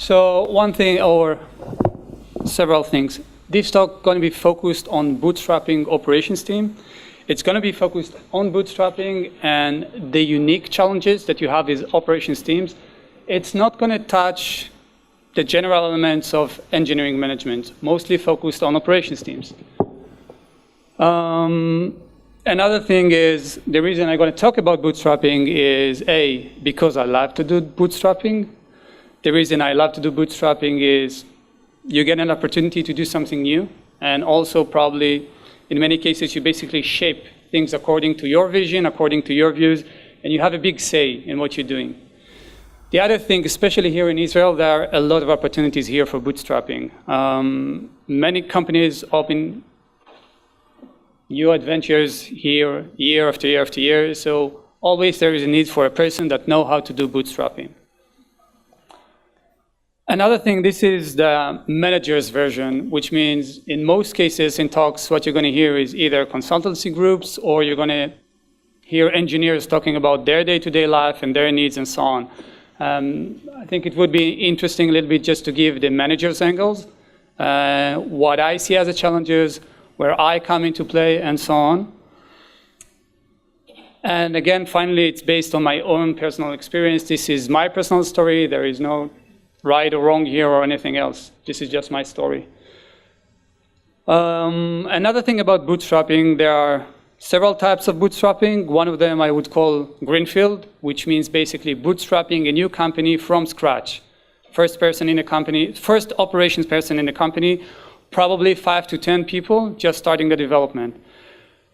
So one thing, or several things. This talk going to be focused on bootstrapping operations team. It's going to be focused on bootstrapping and the unique challenges that you have with operations teams. It's not going to touch the general elements of engineering management, mostly focused on operations teams. Another thing is, the reason I'm going to talk about bootstrapping is, A, because I love to do bootstrapping. The reason I love to do bootstrapping is you get an opportunity to do something new, and also probably, in many cases, you basically shape things according to your vision, according to your views, and you have a big say in what you're doing. The other thing, especially here in Israel, there are a lot of opportunities here for bootstrapping. Many companies open new adventures here, year after year after year, so always there is a need for a person that knows how to do bootstrapping. Another thing, this is the manager's version, which means in most cases in talks, what you're going to hear is either consultancy groups, or you're going to hear engineers talking about their day-to-day life and their needs and so on. I think it would be interesting a little bit just to give the manager's angles, what I see as the challenges, where I come into play, and so on. And again, finally, it's based on my own personal experience. This is my personal story. There is no right or wrong here or anything else. This is just my story. Another thing about bootstrapping, there are several types of bootstrapping. One of them I would call greenfield, which means basically bootstrapping a new company from scratch. First person in a company, first operations person in a company, probably 5 to 10 people just starting the development.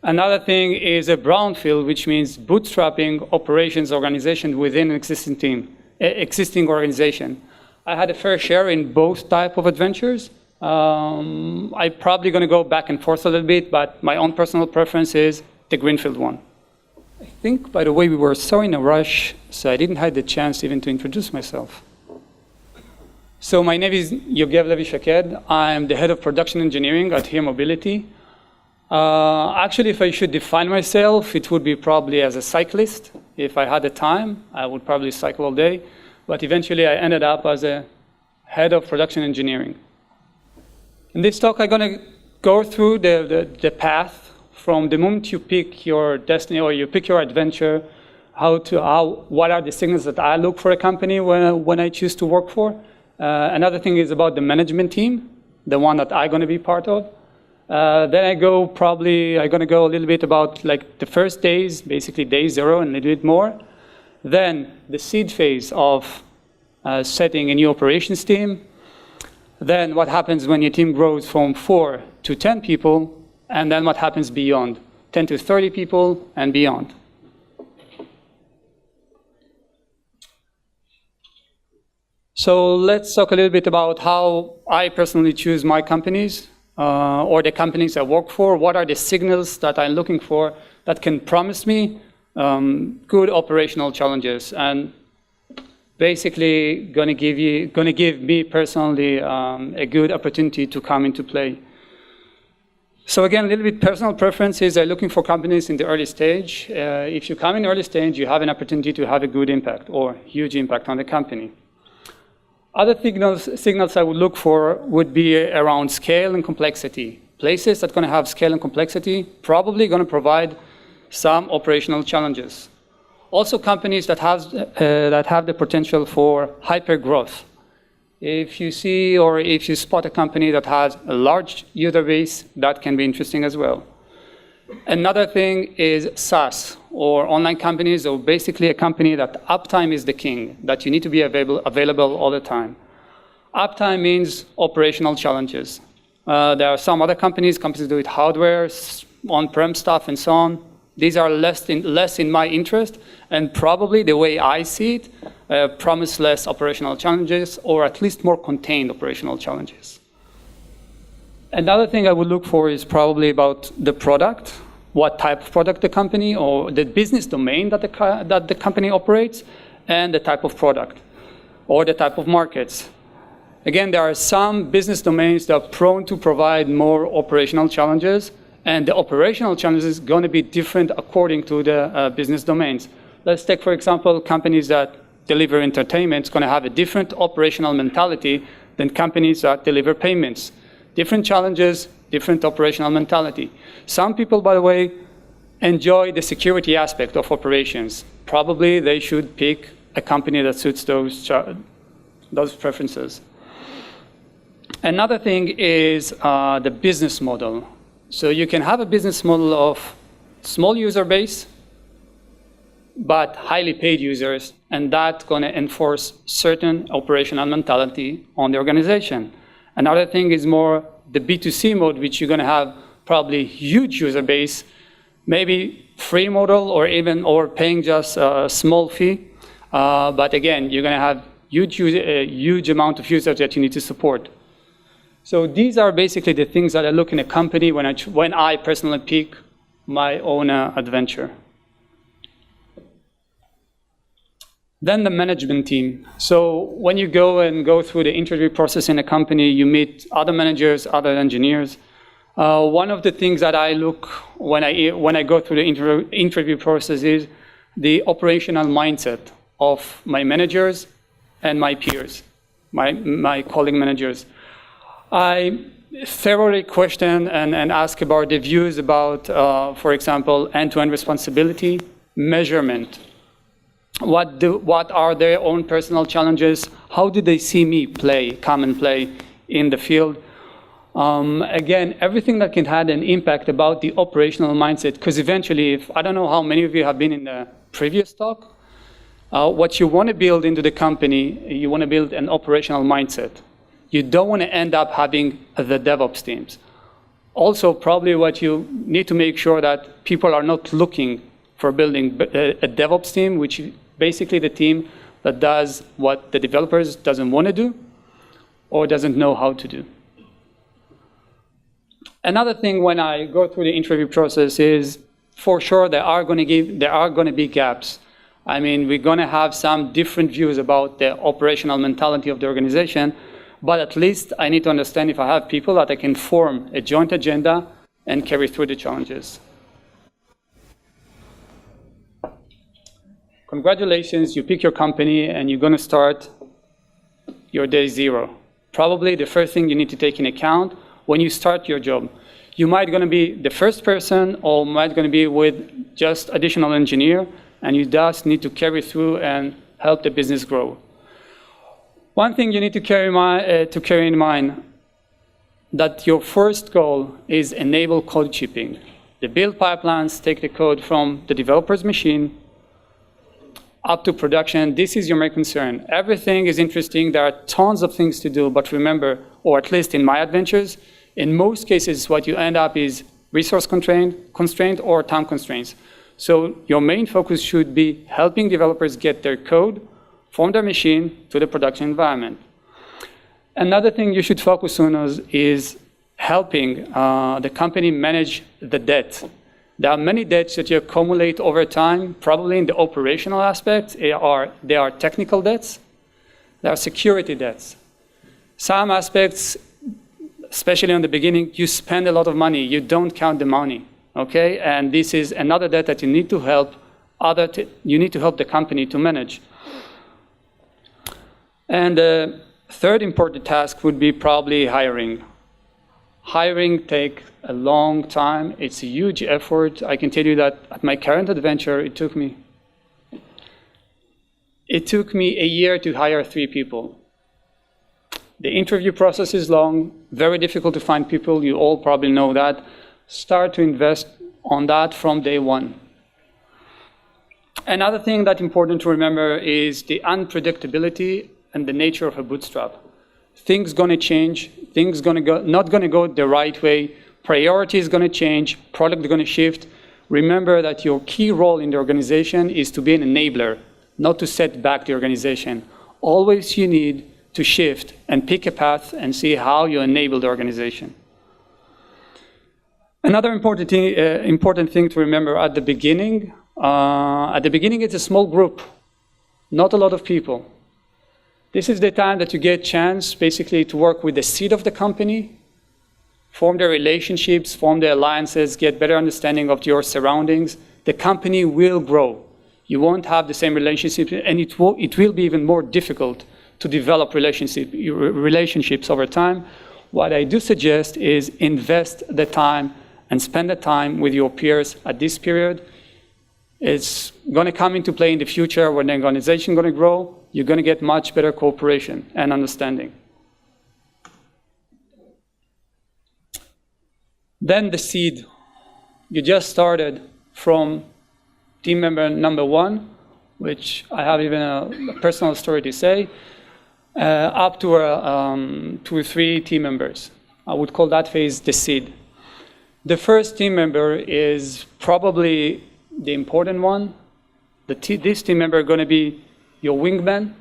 Another thing is a brownfield, which means bootstrapping operations organization within an existing team, existing organization. I had a fair share in both type of adventures. I'm probably going to go back and forth a little bit, but my own personal preference is the greenfield one. I think, by the way, we were so in a rush, so I didn't have the chance even to introduce myself. So my name is Yogev Levi Shaked. I'm the head of production engineering at Here Mobility. Actually, if I should define myself, it would be probably as a cyclist. If I had the time, I would probably cycle all day. But eventually, I ended up as a head of production engineering. In this talk, I'm going to go through the path from the moment you pick your destiny or you pick your adventure, what are the signals that I look for a company when I choose to work for. Another thing is about the management team, the one that I'm going to be part of. Then I'm going to go a little bit about like the first days, basically day 0 and a little bit more. Then the seed phase of setting a new operations team. Then what happens when your team grows from 4 to 10 people, and then what happens beyond, 10 to 30 people and beyond. So let's talk a little bit about how I personally choose my companies or the companies I work for. What are the signals that I'm looking for that can promise me good operational challenges, and basically going to give me personally a good opportunity to come into play. So again, a little bit personal preferences. I'm looking for companies in the early stage. If you come in early stage, you have an opportunity to have a good impact or huge impact on the company. Other signals I would look for would be around scale and complexity. Places that are going to have scale and complexity probably going to provide some operational challenges. Also, companies that have the potential for hyper growth. If you see or if you spot a company that has a large user base, that can be interesting as well. Another thing is SaaS, or online companies, or basically a company that uptime is the king, that you need to be available all the time. Uptime means operational challenges. There are some other companies do it hardware, on-prem stuff, and so on. These are less in my interest, and probably the way I see it, promise less operational challenges, or at least more contained operational challenges. Another thing I would look for is probably about the product, what type of product the company, or the business domain that the company operates, and the type of product, or the type of markets. Again, there are some business domains that are prone to provide more operational challenges, and the operational challenges are going to be different according to the business domains. Let's take, for example, companies that deliver entertainment is going to have a different operational mentality than companies that deliver payments. Different challenges, different operational mentality. Some people, by the way, enjoy the security aspect of operations. Probably they should pick a company that suits those preferences. Another thing is the business model. So you can have a business model of small user base, but highly paid users, and that's going to enforce certain operational mentality on the organization. Another thing is more the B2C mode, which you're going to have probably huge user base, maybe free model or paying just a small fee. But again, you're going to have huge amount of users that you need to support. So these are basically the things that I look in a company when I personally pick my own adventure. Then the management team. So when you go through the interview process in a company, you meet other managers, other engineers. One of the things that I look when I go through the interview process is the operational mindset of my managers and my peers, my colleague managers. I thoroughly question and ask about the views about, for example, end-to-end responsibility, measurement. What are their own personal challenges? How do they see me come and play in the field? Again, everything that can have an impact about the operational mindset, because eventually, I don't know how many of you have been in the previous talk, what you want to build into the company, you want to build an operational mindset. You don't want to end up having the DevOps teams. Also, probably what you need to make sure that people are not looking for building a DevOps team, which is basically the team that does what the developers doesn't want to do or doesn't know how to do. Another thing when I go through the interview process is, for sure, there are going to be gaps. I mean, we're going to have some different views about the operational mentality of the organization, but at least I need to understand if I have people that I can form a joint agenda and carry through the challenges. Congratulations, you pick your company and you're going to start your day zero. Probably the first thing you need to take in account when you start your job. You might going to be the first person or might going to be with just additional engineer, and you just need to carry through and help the business grow. One thing you need to carry in mind, that your first goal is enable code shipping. The build pipelines take the code from the developer's machine up to production. This is your main concern. Everything is interesting. There are tons of things to do, but remember, or at least in my adventures, in most cases, what you end up is resource constraint or time constraints. So your main focus should be helping developers get their code from their machine to the production environment. Another thing you should focus on is helping the company manage the debt. There are many debts that you accumulate over time, probably in the operational aspect. They are technical debts. There are security debts. Some aspects, especially in the beginning, you spend a lot of money. You don't count the money, okay? And this is another debt that you need to help the company to manage. And the third important task would be probably hiring. Hiring takes a long time. It's a huge effort. I can tell you that at my current adventure, it took me a year to hire 3 people. The interview process is long, very difficult to find people. You all probably know that. Start to invest on that from day one. Another thing that's important to remember is the unpredictability and the nature of a bootstrap. Things going to change. Things not going to go the right way. Priority is going to change. Product is going to shift. Remember that your key role in the organization is to be an enabler, not to set back the organization. Always you need to shift and pick a path and see how you enable the organization. Another important thing to remember at the beginning it's a small group, not a lot of people. This is the time that you get a chance basically to work with the seed of the company, form the relationships, form the alliances, get better understanding of your surroundings. The company will grow. you won't have the same relationship, and it will be even more difficult to develop relationships over time. What I do suggest is invest the time and spend the time with your peers at this period. It's going to come into play in the future when the organization is going to grow. You're going to get much better cooperation and understanding. Then the seed. You just started from team member number 1, which I have even a personal story to say, up to 2 or 3 team members. I would call that phase the seed. The first team member is probably the important one. This team member is going to be your wingman.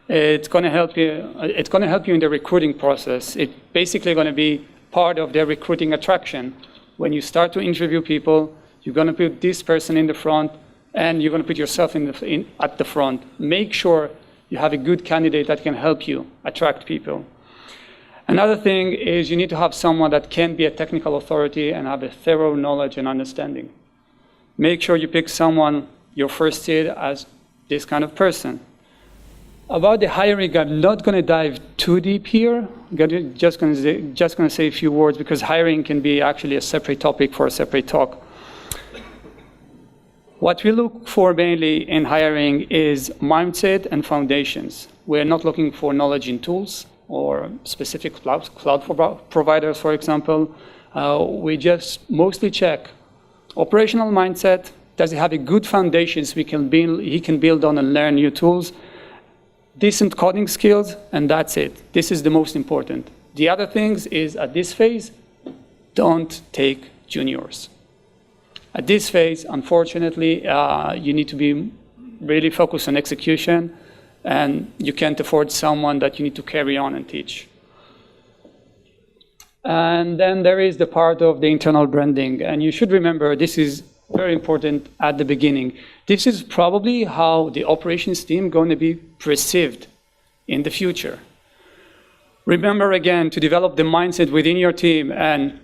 It's going to help you. It's going to help you in the recruiting process. It's basically going to be part of the recruiting attraction. When you start to interview people, you're going to put this person in the front, and you're going to put yourself at the front. Make sure you have a good candidate that can help you attract people. Another thing is you need to have someone that can be a technical authority and have a thorough knowledge and understanding. Make sure you pick someone, your first seed, as this kind of person. About the hiring, I'm not going to dive too deep here. I'm just going to say a few words, because hiring can be actually a separate topic for a separate talk. What we look for mainly in hiring is mindset and foundations. We're not looking for knowledge in tools or specific cloud providers, for example. We just mostly check operational mindset. Does he have a good foundations he can build on and learn new tools? Decent coding skills, and that's it. This is the most important. The other things is, at this phase, don't take juniors. At this phase, unfortunately, you need to be really focused on execution, and you can't afford someone that you need to carry on and teach. And then there is the part of the internal branding. And you should remember, this is very important at the beginning. This is probably how the operations team going to be perceived in the future. Remember, again, to develop the mindset within your team and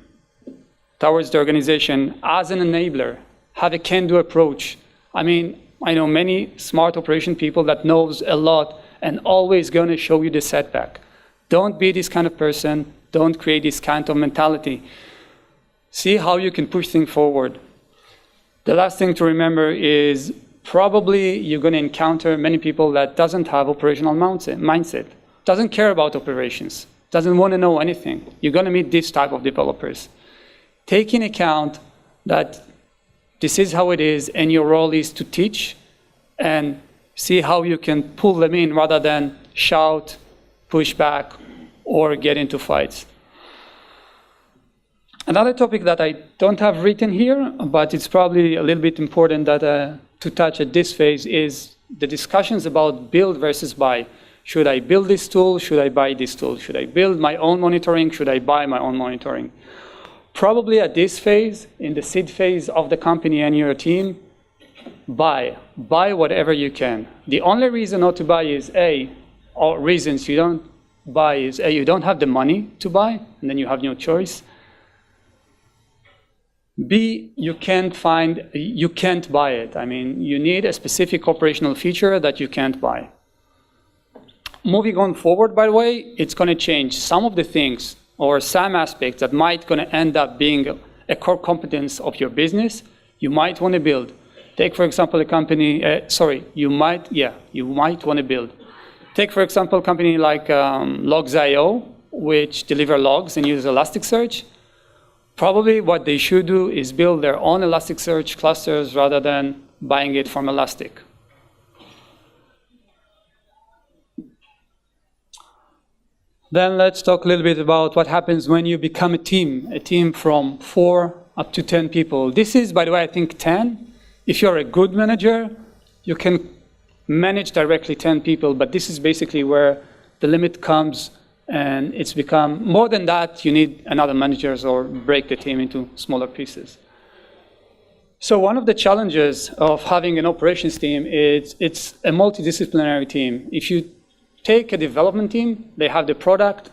towards the organization as an enabler. Have a can-do approach. I mean, I know many smart operation people that knows a lot and always going to show you the setback. Don't be this kind of person. Don't create this kind of mentality. See how you can push things forward. The last thing to remember is probably you're going to encounter many people that doesn't have operational mindset, doesn't care about operations, doesn't want to know anything. You're going to meet this type of developers. Take in account that this is how it is, and your role is to teach and see how you can pull them in rather than shout, push back, or get into fights. Another topic that I don't have written here, but it's probably a little bit important that, to touch at this phase, is the discussions about build versus buy. Should I build this tool? Should I buy this tool? Should I build my own monitoring? Should I buy my own monitoring? Probably at this phase, in the seed phase of the company and your team, buy. Buy whatever you can. The only reason not to buy is or reasons you don't buy is you don't have the money to buy, and then you have no choice. B, you can't buy it. I mean, you need a specific operational feature that you can't buy. Moving on forward, by the way, it's going to change some of the things or some aspects that might going to end up being a core competence of your business. You might want to build. Take, for example, a company, you might want to build. Take, for example, a company like Logs.io, which deliver logs and use Elasticsearch. Probably what they should do is build their own Elasticsearch clusters rather than buying it from Elastic. Then let's talk a little bit about what happens when you become a team from 4 up to 10 people. This is, by the way, I think 10. If you're a good manager, you can manage directly 10 people, but this is basically where the limit comes, and it's become more than that. You need another managers or break the team into smaller pieces. So one of the challenges of having an operations team is it's a multidisciplinary team. If you take a development team, they have the product,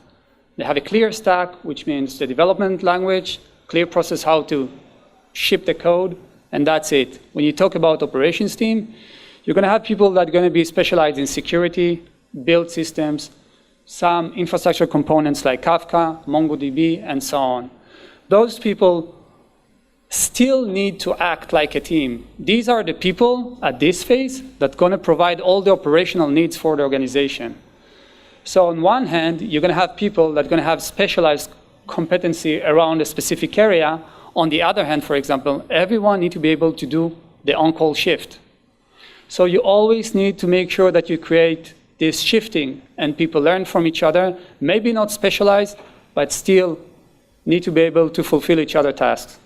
they have a clear stack, which means the development language, clear process how to ship the code, and that's it. When you talk about operations team, you're going to have people that are going to be specialized in security, build systems, some infrastructure components like Kafka, MongoDB, and so on. Those people still need to act like a team. These are the people at this phase that are going to provide all the operational needs for the organization. So on one hand, you're going to have people that are going to have specialized competency around a specific area. On the other hand, for example, everyone needs to be able to do the on-call shift. So you always need to make sure that you create this shifting and people learn from each other, maybe not specialized, but still need to be able to fulfill each other's tasks.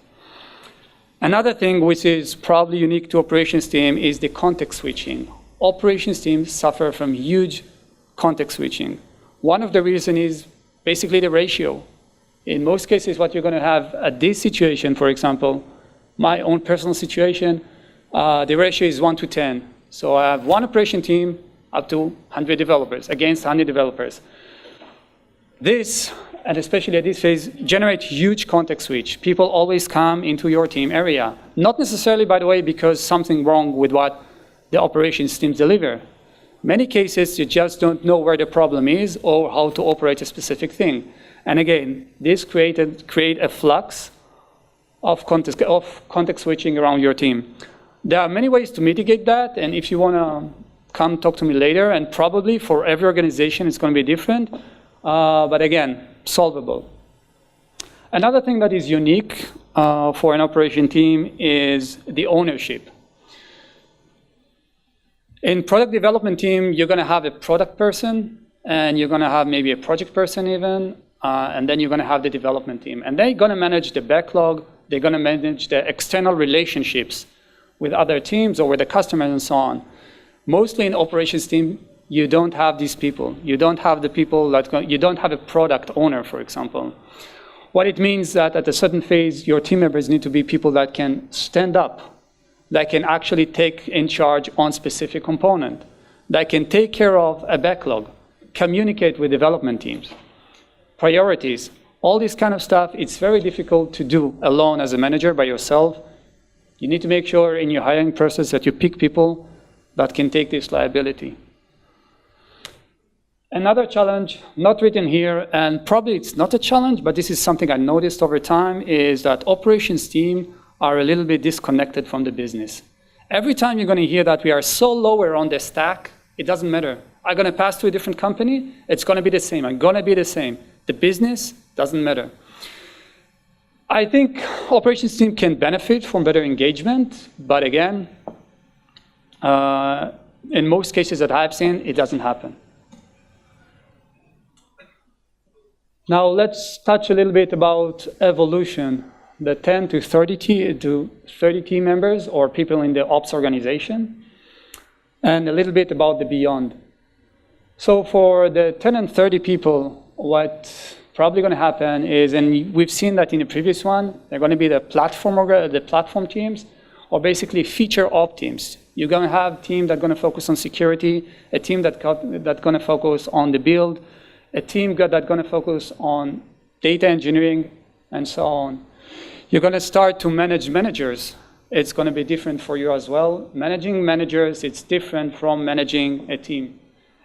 Another thing which is probably unique to operations team is the context switching. Operations teams suffer from huge context switching. One of the reasons is basically the ratio. In most cases, what you're going to have at this situation, for example, my own personal situation, the ratio is 1 to 10. So I have one operation team up to 100 developers against 100 developers. This, and especially at this phase, generate huge context switch. People always come into your team area. Not necessarily, by the way, because something wrong with what the operations teams deliver. Many cases, you just don't know where the problem is or how to operate a specific thing. And again, this create a flux of context switching around your team. There are many ways to mitigate that, and if you want to come talk to me later, and probably for every organization it's going to be different, but again, solvable. Another thing that is unique for an operation team is the ownership. In product development team, you're going to have a product person, and you're going to have maybe a project person even, and then you're going to have the development team. And they're going to manage the backlog, they're going to manage the external relationships with other teams or with the customers and so on. Mostly in operations team, you don't have these people. You don't have the people you don't have a product owner, for example. What it means that at a certain phase, your team members need to be people that can stand up, that can actually take in charge on specific component, that can take care of a backlog, communicate with development teams, priorities, all this kind of stuff. It's very difficult to do alone as a manager by yourself. You need to make sure in your hiring process that you pick people that can take this liability. Another challenge, not written here, and probably it's not a challenge, but this is something I noticed over time, is that operations team are a little bit disconnected from the business. Every time you're going to hear that we are so lower on the stack, it doesn't matter. I'm going to pass to a different company, it's going to be the same. I'm going to be the same. The business doesn't matter. I think operations team can benefit from better engagement, but again, in most cases that I've seen, it doesn't happen. Now let's touch a little bit about evolution, the 10 to 30 team members or people in the ops organization, and a little bit about the beyond. So for the 10 and 30 people, what's probably going to happen is, and we've seen that in the previous one, they're going to be the platform teams, or basically feature op teams. You're going to have team that's going to focus on security, a team that's going to focus on the build, a team that's going to focus on data engineering, and so on. You're going to start to manage managers. It's going to be different for you as well. Managing managers, it's different from managing a team.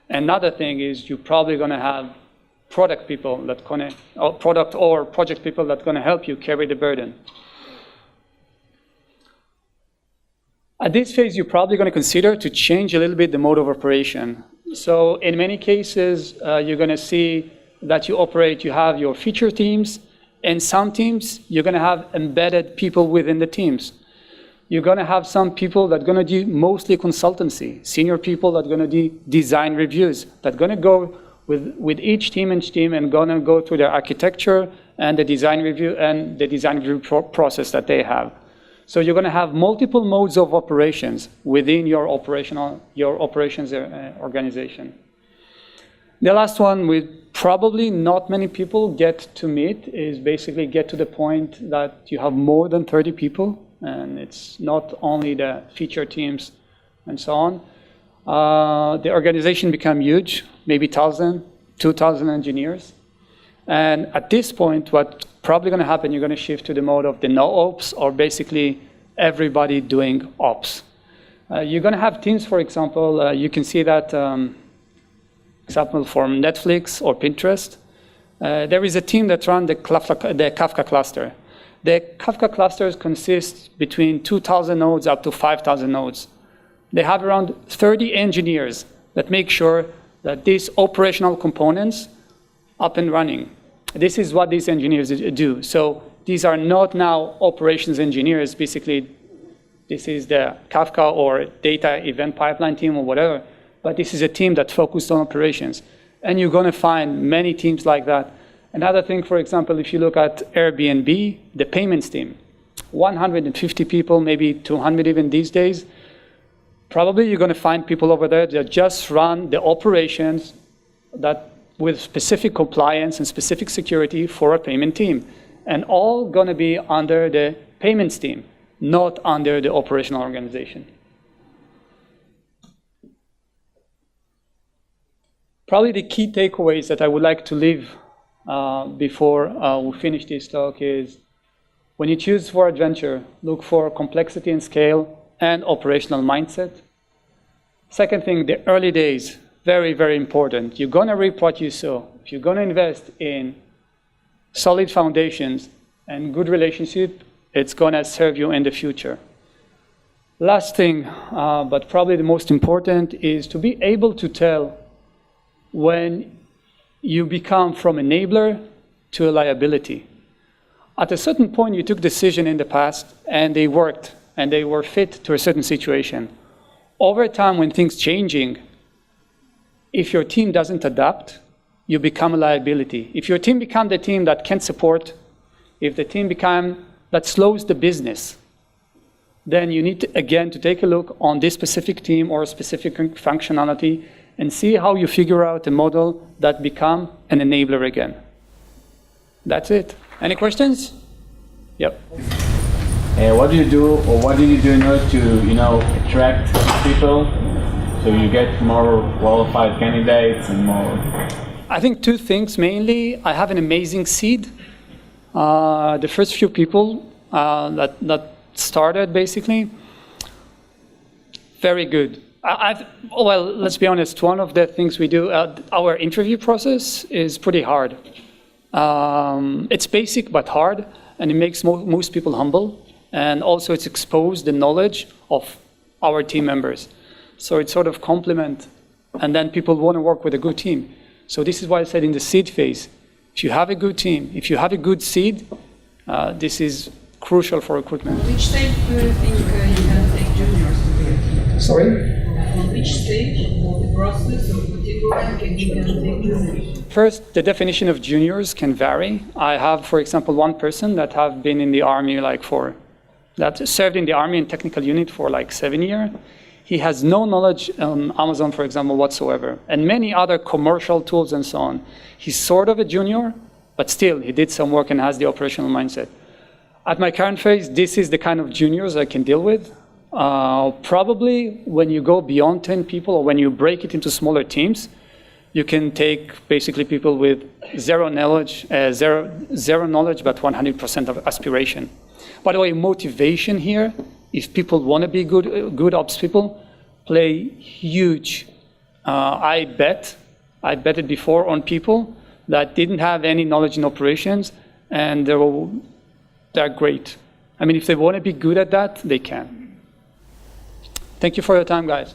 Another thing is you're probably going to have product people that product or project people that are going to help you carry the burden. At this phase, you're probably going to consider to change a little bit the mode of operation. So in many cases, you're going to see that you have your feature teams. In some teams, you're going to have embedded people within the teams. You're going to have some people that are going to do mostly consultancy, senior people that are going to do design reviews, that are going to go with each team and going to go through their architecture and the design review process that they have. So you're going to have multiple modes of operations within your operations organization. The last one, with probably not many people get to meet, is basically get to the point that you have more than 30 people, and it's not only the feature teams and so on. The organization become huge, maybe 1,000, 2,000 engineers. And at this point, what's probably going to happen, you're going to shift to the mode of the no ops, or basically everybody doing ops. You're going to have teams, for example, you can see that example from Netflix or Pinterest. There is a team that runs the Kafka cluster. The Kafka clusters consist between 2,000 nodes up to 5,000 nodes. They have around 30 engineers that make sure that these operational components up and running. This is what these engineers do. So these are not now operations engineers. Basically, this is the Kafka or data event pipeline team or whatever. But this is a team that focused on operations. And you're going to find many teams like that. Another thing, for example, if you look at Airbnb, the payments team, 150 people, maybe 200 even these days. Probably you're going to find people over there that just run the operations that with specific compliance and specific security for a payment team. And all going to be under the payments team, not under the operational organization. Probably the key takeaways that I would like to leave before we finish this talk is when you choose for adventure, look for complexity and scale and operational mindset. Second thing, the early days, very, very important. You're going to reap what you sow. If you're going to invest in solid foundations and good relationship, it's going to serve you in the future. Last thing, but probably the most important, is to be able to tell when you become from enabler to a liability. At a certain point, you took decision in the past, and they worked, and they were fit to a certain situation. Over time, when things changing, if your team doesn't adapt, you become a liability. If your team become the team that can't support, if the team become that slows the business, then you need to, again, to take a look on this specific team or specific functionality and see how you figure out a model that become an enabler again. That's it. Any questions? Yep. What do you do, or what do you do in order to, attract people so you get more qualified candidates and more? I think two things mainly. I have an amazing seed. The first few people that started, basically, very good. Well, let's be honest, one of the things we do, our interview process is pretty hard. It's basic but hard, and it makes most people humble. And also it's exposed the knowledge of our team members. So it's sort of complement, and then people want to work with a good team. So this is why I said in the seed phase, if you have a good team, if you have a good seed, this is crucial for recruitment. Which stage do you think you can take juniors to be a team? Sorry? On which stage of the process of recruitment you can take juniors? First, the definition of juniors can vary. I have, for example, one person that have been in the army that served in the army in technical unit for like 7 years. He has no knowledge on Amazon, for example, whatsoever, and many other commercial tools and so on. He's sort of a junior, but still, he did some work and has the operational mindset. At my current phase, this is the kind of juniors I can deal with. Probably when you go beyond 10 people, or when you break it into smaller teams, you can take basically people with zero knowledge, zero knowledge, but 100% of aspiration. By the way, motivation here, if people want to be good ops people, play huge. I betted before on people that didn't have any knowledge in operations, and they're great. I mean, if they want to be good at that, they can. Thank you for your time, guys.